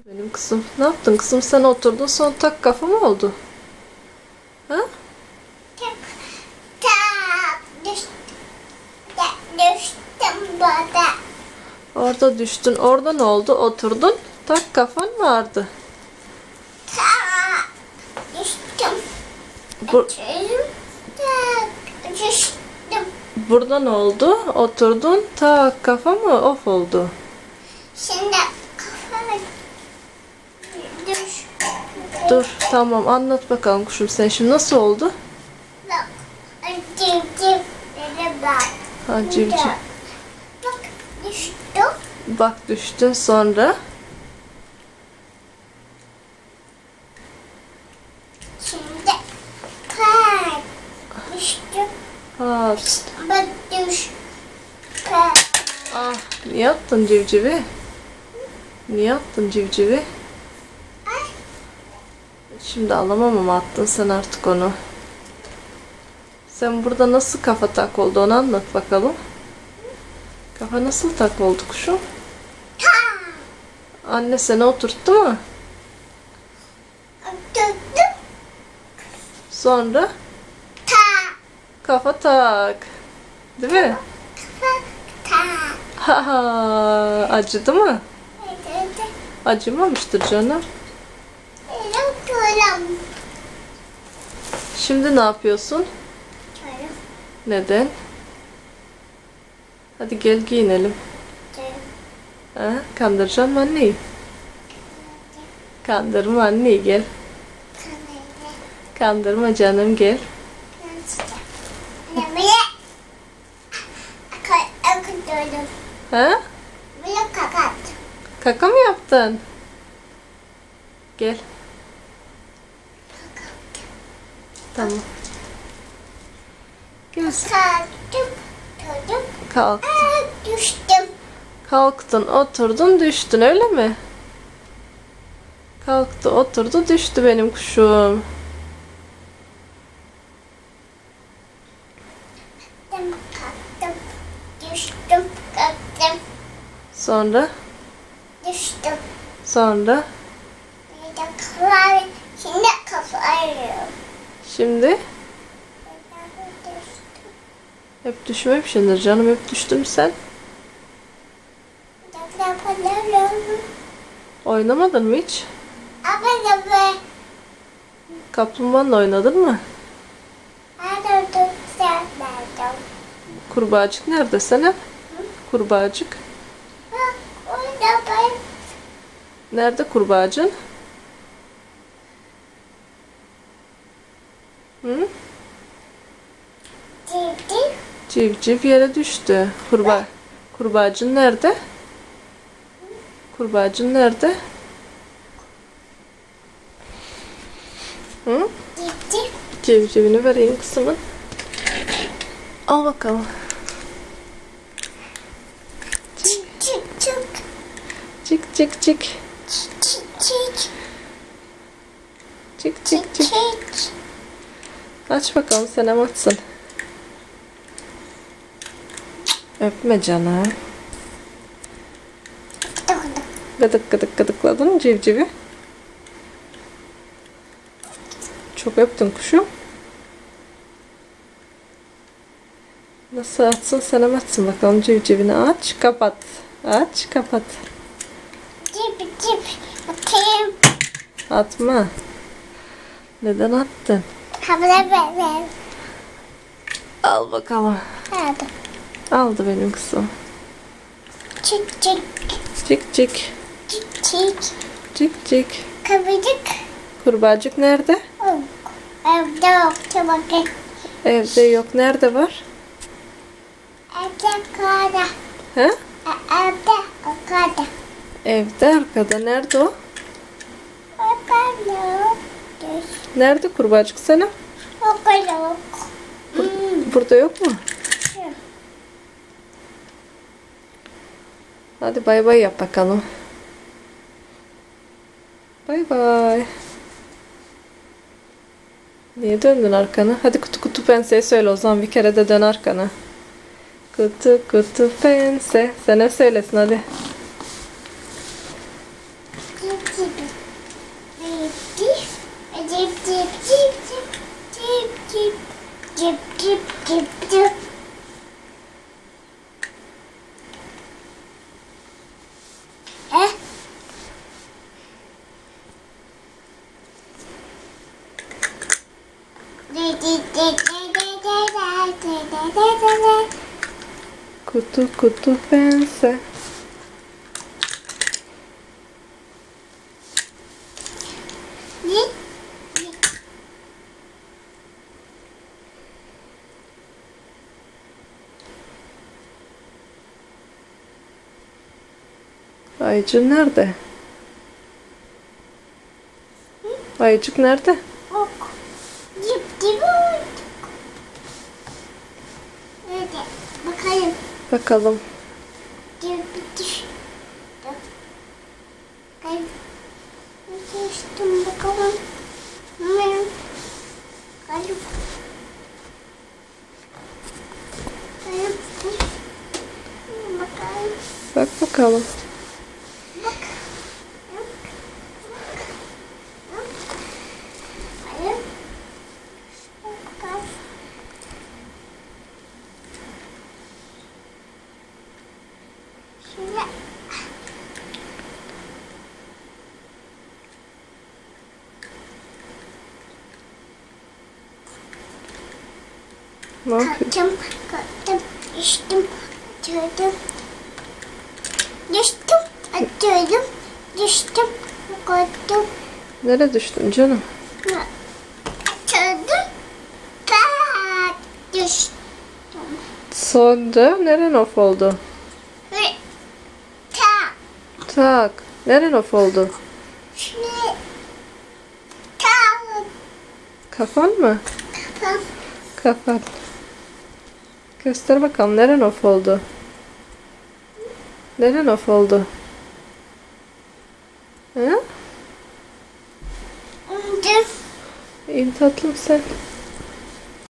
Benim kızım. Ne yaptın kızım? Sen oturdun sonra tak kafa mı oldu? Ha? Düştüm burada. Orada düştün. Orada ne oldu? Oturdun. Tak kafan vardı. Düştüm. Bu, Düştüm. burada ne oldu? Oturdun. Tak kafa mı off oldu? Şimdi kafama düş. Dur tamam anlat bakalım kuşum sen şimdi nasıl oldu? Bak. Civcivlere bak. Ha civciv. Bak düştüm. Bak düştün sonra. Şimdi kalk. Düştüm. Ha, Bak düş. ah, niye attın civcivi? Niye attın civcivi? Şimdi alamam ama attın sen artık onu. Sen burada nasıl kafa tak oldu onu anlat bakalım. Kafa nasıl tak oldu kuşum? Anne seni oturttu mu? Tuttum. Sonra kafa tak. Değil mi? Ha ha, acıdı mı? Acımamıştır canım. Şimdi ne yapıyorsun? Neden? Hadi gel giyinelim. Ha, kandıracağım anneyi. Kandırma anneyi gel. Kandırma canım gel. Ha? Kaka mı yaptın? Gel. Tamam. Gel. Kalktın. Düştüm. Kalktın, oturdun, düştün öyle mi? Kalktı, oturdu, düştü benim kuşum. Kalktım. Düştüm. Kalktım. Sonra, Düştüm. sonra, Şimdi kafayı. şimdi hep düşmemişsindir canım, hep düştün sen. Oynamadın mı hiç? Kaplumbağanla oynadın mı? Kurbağacık nerede sen? Kurbağacık. Nerede kurbağacın? Hı? Civciv yere düştü. Kurbağacın nerede? Kurbağacın nerede? Hı? Civcivini vereyim kızımın. Al bakalım. Çık çık çık. Çık çık çık. Aç bakalım sen açsın. Öpme canım. Gıdık gıdık gıdıkladın mı civcivi? Çok öptün kuşum. Nasıl atsın sen açsın bakalım civcivini aç kapat. Aç kapat. Bakayım. Atma. Neden attın? Al bakalım. Hadi. Aldı benim kızım. Çık çık. Çık çık. Çık çık. Çık çık. Kapıcık. Kurbağacık nerede? Evde yok. Bakayım. Evde yok. Nerede var? Evde kada. He? Evde kada. Evde arkada. Nerede o? Bakalım. Nerede kurbağacık sana? Bakalım. Burada yok mu? Hadi bay bay yap bakalım. Bay bay. Niye döndün arkana? Hadi kutu kutu pense söyle o zaman bir kere de dön arkana. Kutu kutu pense. Sen ne söylesin hadi. Kutu kutu pense. Ayıcık nerede? Ayıcık nerede? Bakalım. Bakalım. Düştüm bakalım. Bakalım. Bakalım. Bak bakalım. Ne yapıyorsun? Kaçtım, düştüm, atıyordum. Düştüm, atıyordum. Düştüm, kaçtım, Nereye düştün canım? atıyordum. Düştüm. Sonra neren of oldu? Ve ta, Tak. Neren of oldu? şimdi ta, Kafan mı? kafam. Kafan. Göster bakalım neren of oldu? Neren of oldu? Hı? Dur. İyi tatlım sen.